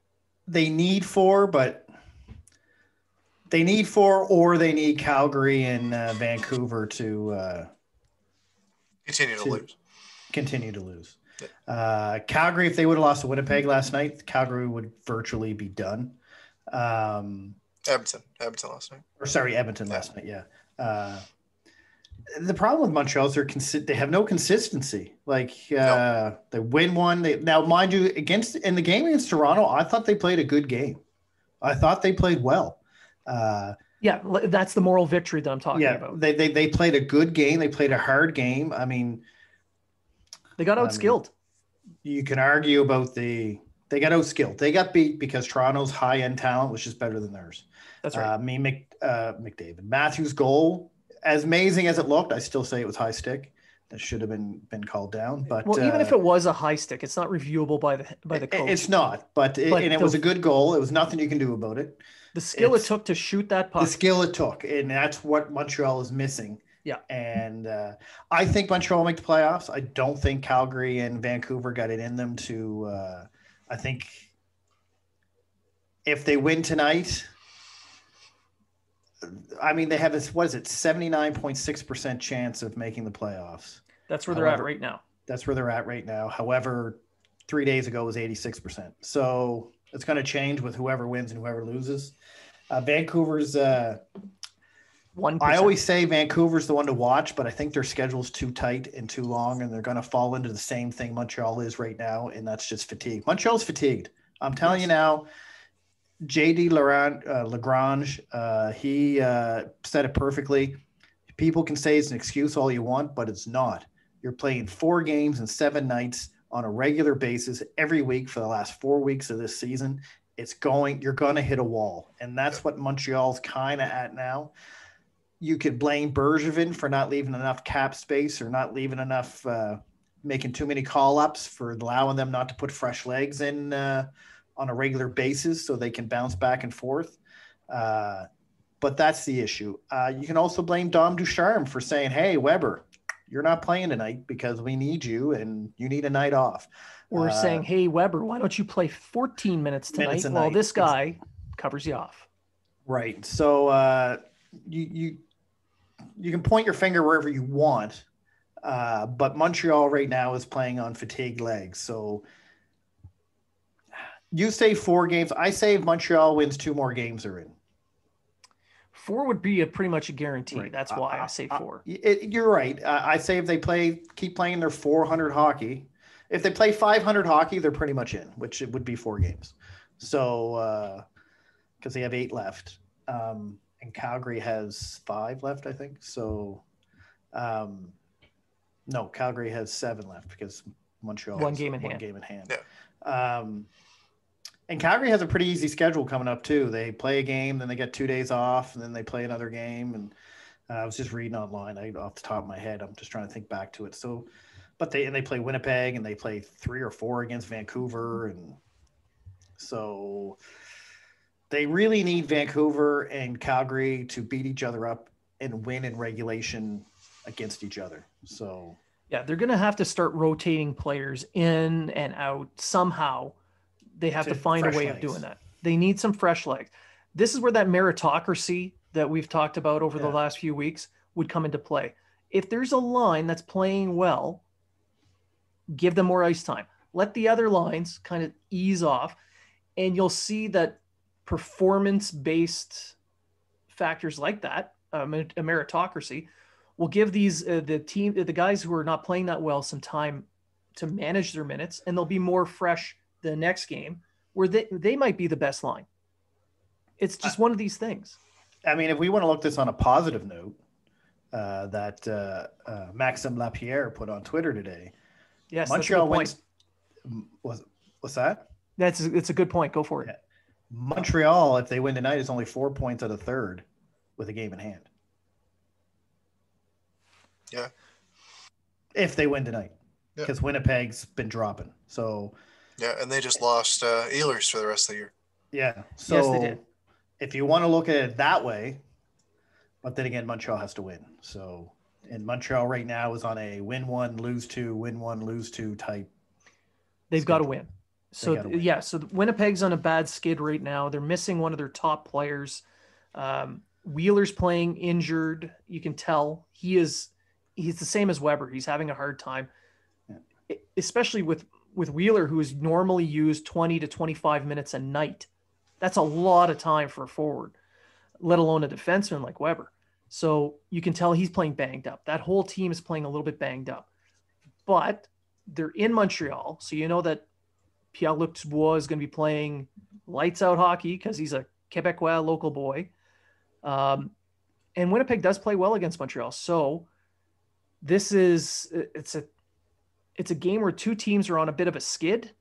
B: They need 4, but they need 4, or they need Calgary and Vancouver to continue to lose. Calgary, if they would have lost to Winnipeg last night, Calgary would virtually be done.
C: Edmonton last night.
B: Or sorry, Edmonton last night. Yeah. The problem with Montreal is they have no consistency. Like
C: No.
B: they win one. Now, mind you, in the game against Toronto, I thought they played a good game. I thought they played well.
A: Yeah, that's the moral victory that I'm talking about.
B: They played a good game. They played a hard game. I mean,
A: they got outskilled.
B: You can argue about they got outskilled. They got beat because Toronto's high end talent was just better than theirs.
A: That's right.
B: McDavid, Matthews' goal, as amazing as it looked, I still say it was high stick. That should have been called down. But
A: even if it was a high stick, it's not reviewable by the coach.
B: It's not. But it was a good goal. It was nothing you can do about it.
A: The skill it took to shoot that puck.
B: The skill it took, and that's what Montreal is missing.
A: Yeah.
B: And I think Montreal will make the playoffs. I don't think Calgary and Vancouver got it in them to I think if they win tonight, I mean, they have this, 79.6% chance of making the playoffs.
A: That's where they're at right now.
B: That's where they're at right now. However, 3 days ago was 86%. So it's going to change with whoever wins and whoever loses. Vancouver's 1%. I always say Vancouver's the one to watch, but I think their schedule's too tight and too long, and they're going to fall into the same thing Montreal is right now, and that's just fatigue. Montreal's fatigued. I'm telling you now. JD Lagrange, he said it perfectly. People can say it's an excuse all you want, but it's not. You're playing 4 games and 7 nights on a regular basis every week for the last 4 weeks of this season. You're going to hit a wall. And that's what Montreal's kind of at now. You could blame Bergevin for not leaving enough cap space or not leaving enough, making too many call-ups for allowing them not to put fresh legs in on a regular basis so they can bounce back and forth. But that's the issue. You can also blame Dom Ducharme for saying, hey, Weber, you're not playing tonight because we need you and you need a night off.
A: Or saying, hey, Weber, why don't you play 14 minutes tonight while this guy covers you off?
B: Right. So you can point your finger wherever you want, but Montreal right now is playing on fatigued legs. So you say 4 games. I say if Montreal wins 2 more games, they're in.
A: 4 would be pretty much a guarantee.
B: Right.
A: That's why I say 4.
B: You're right. I say if they keep playing their 400 hockey. If they play 500 hockey, they're pretty much in, which it would be 4 games. So because they have 8 left, and Calgary has 5 left, I think. So no, Calgary has 7 left because Montreal
A: one
B: has
A: game in hand.
C: Yeah.
B: And Calgary has a pretty easy schedule coming up too. They play a game, then they get 2 days off, and then they play another game. And I was just reading online. Off the top of my head, I'm just trying to think back to it. So, but they play Winnipeg, and they play 3 or 4 against Vancouver, and so they really need Vancouver and Calgary to beat each other up and win in regulation against each other. So
A: yeah, they're going to have to start rotating players in and out somehow. They have to find a way of doing that. They need some fresh legs. This is where that meritocracy that we've talked about over the last few weeks would come into play. If there's a line that's playing well, give them more ice time. Let the other lines kind of ease off, and you'll see that performance-based factors like that, a meritocracy, will give these the guys who are not playing that well some time to manage their minutes, and they'll be more fresh the next game where they might be the best line. It's just one of these things.
B: I mean, if we want to look this on a positive note, that Maxime Lapierre put on Twitter today.
A: Yes,
B: Montreal wins. What's that?
A: It's a good point. Go for it.
B: Yeah. Montreal, if they win tonight, is only 4 points out of third with a game in hand.
C: Yeah.
B: If they win tonight, because Winnipeg's been dropping. So.
C: Yeah, and they just lost Ehlers for the rest of the year.
B: Yeah. So
A: yes, they did.
B: If you want to look at it that way, but then again, Montreal has to win. So, and Montreal right now is on a win 1, lose 2, win 1, lose 2 type.
A: They've got to win. So so Winnipeg's on a bad skid right now. They're missing one of their top players. Wheeler's playing injured. You can tell he's the same as Weber. He's having a hard time, especially with Wheeler, who is normally used 20 to 25 minutes a night. That's a lot of time for a forward, let alone a defenseman like Weber. So you can tell he's playing banged up. That whole team is playing a little bit banged up. But they're in Montreal, so you know that Pierre-Luc Dubois is going to be playing lights out hockey because he's a Quebecois local boy. And Winnipeg does play well against Montreal. So it's a game where two teams are on a bit of a skid,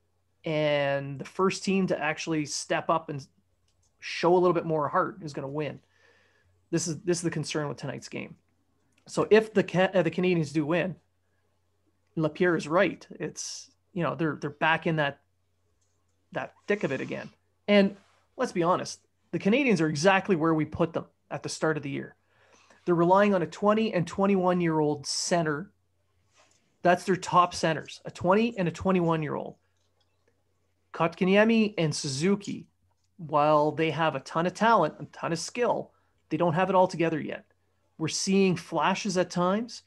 A: and the first team to actually step up and show a little bit more heart is going to win. This is the concern with tonight's game. So if the Canadiens do win, Lapierre is right. It's, they're back in that thick of it again. And let's be honest, the Canadiens are exactly where we put them at the start of the year. They're relying on a 20 and 21-year-old center. That's their top centers, a 20 and a 21-year-old. Kotkaniemi and Suzuki, while they have a ton of talent, a ton of skill, they don't have it all together yet. We're seeing flashes at times,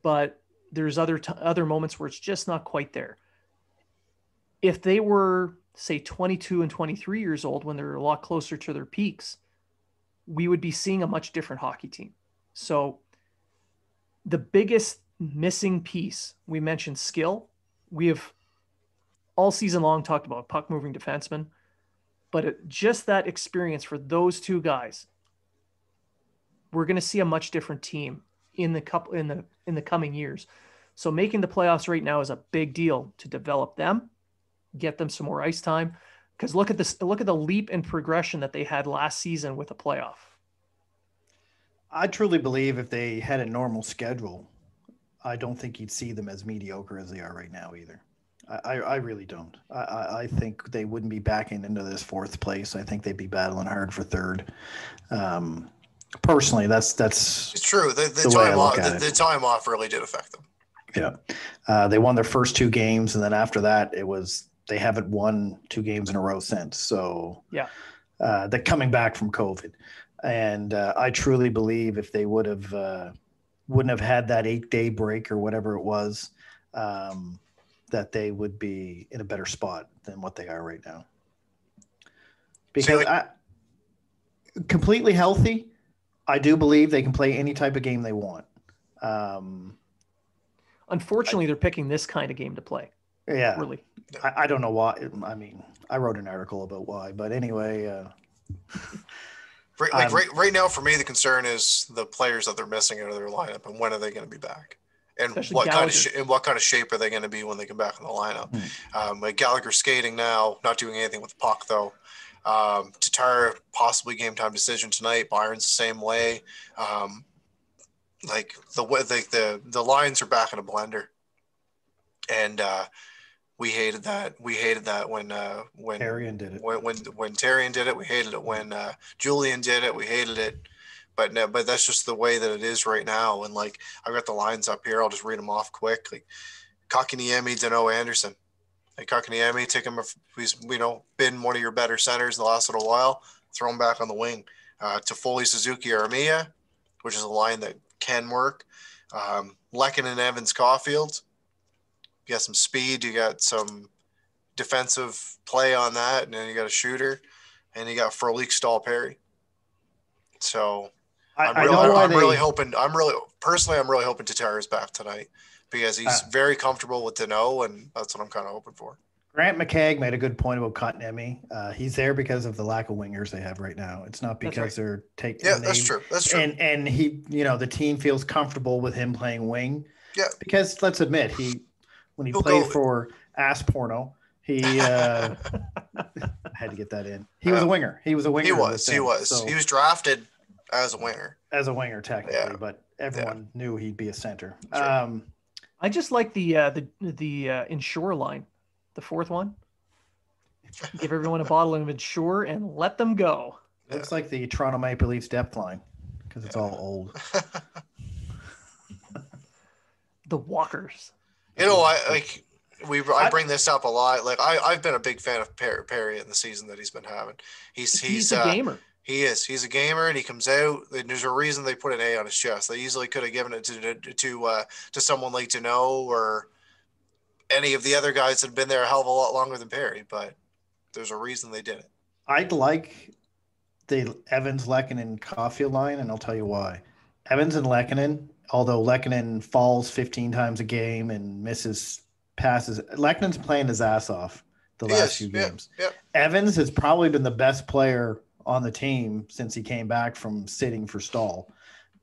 A: but there's other moments where it's just not quite there. If they were, say, 22 and 23 years old when they're a lot closer to their peaks, we would be seeing a much different hockey team. So the biggest missing piece, we mentioned skill. We have all season long talked about puck moving defensemen, but just that experience for those two guys, we're going to see a much different team in the coming years. So making the playoffs right now is a big deal to develop them, get them some more ice time. Because look at the leap in progression that they had last season with a playoff.
B: I truly believe if they had a normal schedule, I don't think you'd see them as mediocre as they are right now either. I really don't. I think they wouldn't be backing into this fourth place. I think they'd be battling hard for third. Personally, that's
C: it's true. The time off really did affect them.
B: Yeah. They won their first two games, and then after that, they haven't won 2 games in a row since. So
A: yeah,
B: they're coming back from COVID. And I truly believe if they wouldn't have had that 8-day break or whatever it was, that they would be in a better spot than what they are right now. Because completely healthy, I do believe they can play any type of game they want.
A: Unfortunately, they're picking this kind of game to play.
B: Yeah.
A: Really.
B: I don't know why. I mean, I wrote an article about why, but anyway.
C: Right now, for me, the concern is the players that they're missing out of their lineup, and when are they going to be back? And what kind of shape are they going to be when they come back in the lineup? Like Gallagher skating now, not doing anything with the puck though. Tatar possibly game time decision tonight. Byron's the same way. Like the lines are back in a blender, and we hated that. We hated that when
B: Therrien did it.
C: When Therrien did it, we hated it. When Julian did it, we hated it. But that's just the way that it is right now. And like I've got the lines up here, I'll just read them off quick. Like Kotkaniemi, Dano, Anderson. Like Kotkaniemi, take him. He's been one of your better centers in the last little while. Throw him back on the wing. Toffoli, Suzuki, Armia, which is a line that can work. Lekin and Evans, Caulfield. You got some speed. You got some defensive play on that, and then you got a shooter, and you got Frolik, Stahl, Perry. So I'm really hoping Tatar is back tonight because he's very comfortable with Dano, and that's what I'm kind of hoping for.
B: Grant McKegg made a good point about Kotkaniemi. He's there because of the lack of wingers they have right now. It's not because they're taking.
C: Yeah, that's true. That's true.
B: And he, the team feels comfortable with him playing wing. Yeah. Because let's admit, when he played for Ass Porno, he I had to get that in. He was a winger. He was a winger.
C: He was. So, he was drafted as a winger.
B: As a winger, technically, but everyone knew he'd be a center.
A: Sure. I just like the Ensure line, the fourth one. Give everyone a bottle of Ensure and let them go.
B: Looks like the Toronto Maple Leafs depth line because it's all old.
A: The Walkers.
C: I bring this up a lot. Like I've been a big fan of Perry in the season that he's been having. He's a gamer. He is. He's a gamer, and he comes out. And there's a reason they put an A on his chest. They easily could have given it to someone like Dano or any of the other guys that have been there a hell of a lot longer than Perry. But there's a reason they did it.
B: I'd like the Evans, Lekin, and Caulfield line, and I'll tell you why. Evans and Lehkonen, although Lehkonen falls 15 times a game and misses passes, Lehkonen's playing his ass off the last few games.
C: Yeah.
B: Evans has probably been the best player on the team since he came back from sitting for Stahl.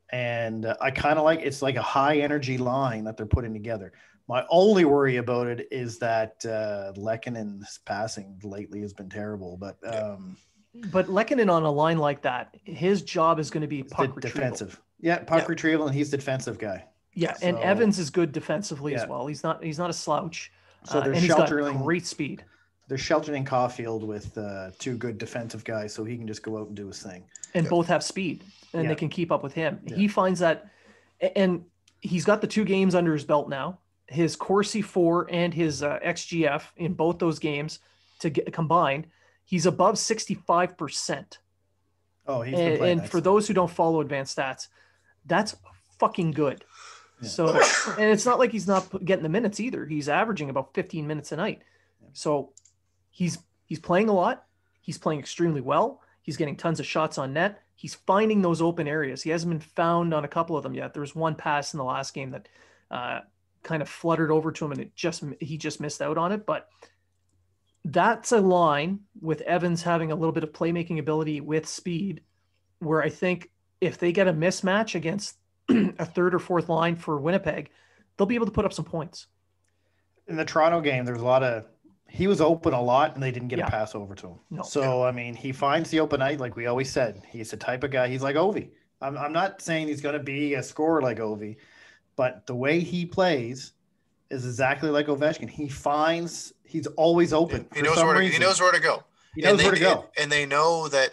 B: And I kind of like it's like a high energy line that they're putting together. My only worry about it is that Lehkonen's passing lately has been terrible. But
A: Lehkonen on a line like that, his job is going to be puck retrieval.
B: Defensive. Yeah, puck retrieval, and he's the defensive guy.
A: Yeah,
B: so,
A: and Evans is good defensively as well. He's not a slouch.
B: So they're
A: and
B: sheltering.
A: He's got great speed.
B: They're sheltering Caulfield with two good defensive guys, so he can just go out and do his thing.
A: And both have speed, and they can keep up with him. Yeah. He finds that, and he's got the 2 games under his belt now. His Corsi 4 and his XGF in both those games to get combined, he's above 65%.
B: Oh, he's been playing.
A: And for those who don't follow advanced stats, that's fucking good. Yeah. So, and it's not like he's not getting the minutes either. He's averaging about 15 minutes a night. So he's playing a lot. He's playing extremely well. He's getting tons of shots on net. He's finding those open areas. He hasn't been found on a couple of them yet. There was one pass in the last game that kind of fluttered over to him, and he just missed out on it. But that's a line with Evans having a little bit of playmaking ability with speed, where I think if they get a mismatch against a third or fourth line for Winnipeg, they'll be able to put up some points.
B: In the Toronto game, there's a lot of he was open a lot, and they didn't get a pass over to him.
A: No.
B: So I mean, he finds the open night, like we always said. He's the type of guy. He's like Ovi. I'm not saying he's going to be a scorer like Ovi, but the way he plays is exactly like Ovechkin. He's always open.
C: He knows where to go.
B: He knows where to go.
C: And they know that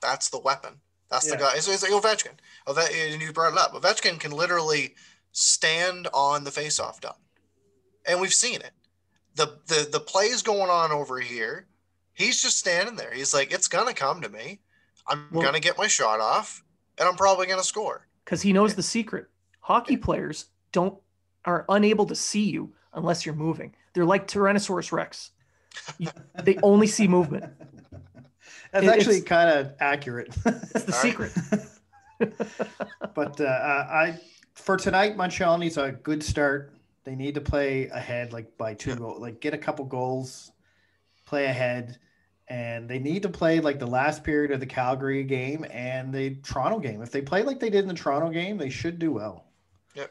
C: that's the weapon. That's the guy. It's like Ovechkin. And you brought it up. Ovechkin can literally stand on the faceoff dot. And we've seen it. The plays going on over here, he's just standing there. He's like, it's going to come to me. I'm going to get my shot off, and I'm probably going to score.
A: Because he knows the secret. Hockey players are unable to see you unless you're moving. They're like Tyrannosaurus Rex. They only see movement.
B: That's actually kind of accurate.
A: It's the secret.
B: But for tonight, Montreal needs a good start. They need to play ahead, like by 2 goals, like get a couple goals, play ahead, and they need to play like the last period of the Calgary game and the Toronto game. If they play like they did in the Toronto game, they should do well.
C: Yep.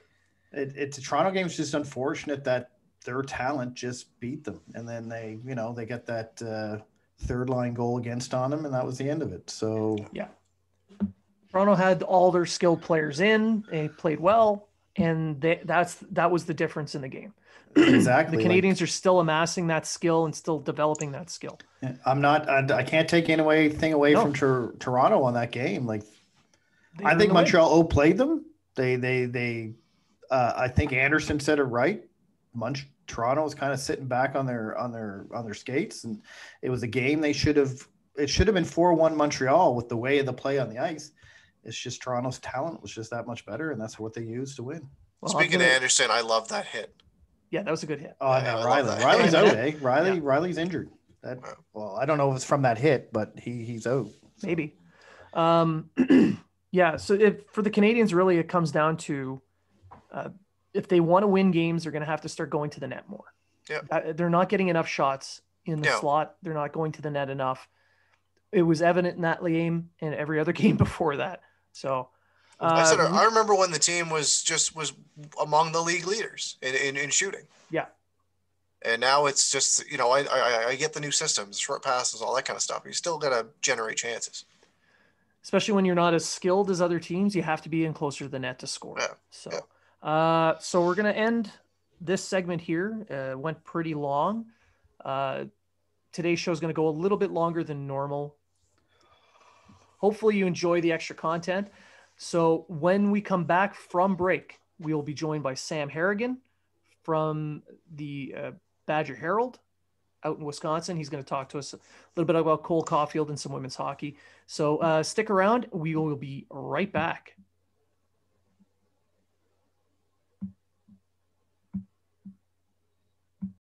B: The Toronto game is just unfortunate that their talent just beat them, and then they get that third line goal against on them, and that was the end of it. So
A: yeah, Toronto had all their skilled players in. They played well. And that was the difference in the game.
B: Exactly.
A: The Canadiens are still amassing that skill and still developing that skill.
B: I can't take anything away from Toronto on that game. Like, I think Montreal outplayed them. I think Anderson said it right. Toronto was kind of sitting back on their skates, and it was a game it should have been 4-1 Montreal with the way of the play on the ice. It's just Toronto's talent was just that much better, and that's what they used to win.
C: Well, speaking of Anderson, I love that hit.
A: Yeah, that was a good hit.
B: Oh, yeah, Riley. Riley's out, eh? Riley's injured. Well, I don't know if it's from that hit, but he's out. So.
A: Maybe. Yeah, so for the Canadiens, really, it comes down to if they want to win games, they're going to have to start going to the net more.
C: Yeah.
A: They're not getting enough shots in the slot. They're not going to the net enough. It was evident in that game and every other game before that. So
C: I remember when the team was among the league leaders in shooting.
A: Yeah.
C: And now it's just, I get the new systems, short passes, all that kind of stuff. You still got to generate chances.
A: Especially when you're not as skilled as other teams, you have to be in closer to the net to score.
C: Yeah.
A: So, so we're going to end this segment here. Went pretty long. Today's show is going to go a little bit longer than normal. Hopefully you enjoy the extra content. So when we come back from break, we will be joined by Sam Harrigan from the Badger Herald out in Wisconsin. He's going to talk to us a little bit about Cole Caulfield and some women's hockey. So stick around. We will be right back.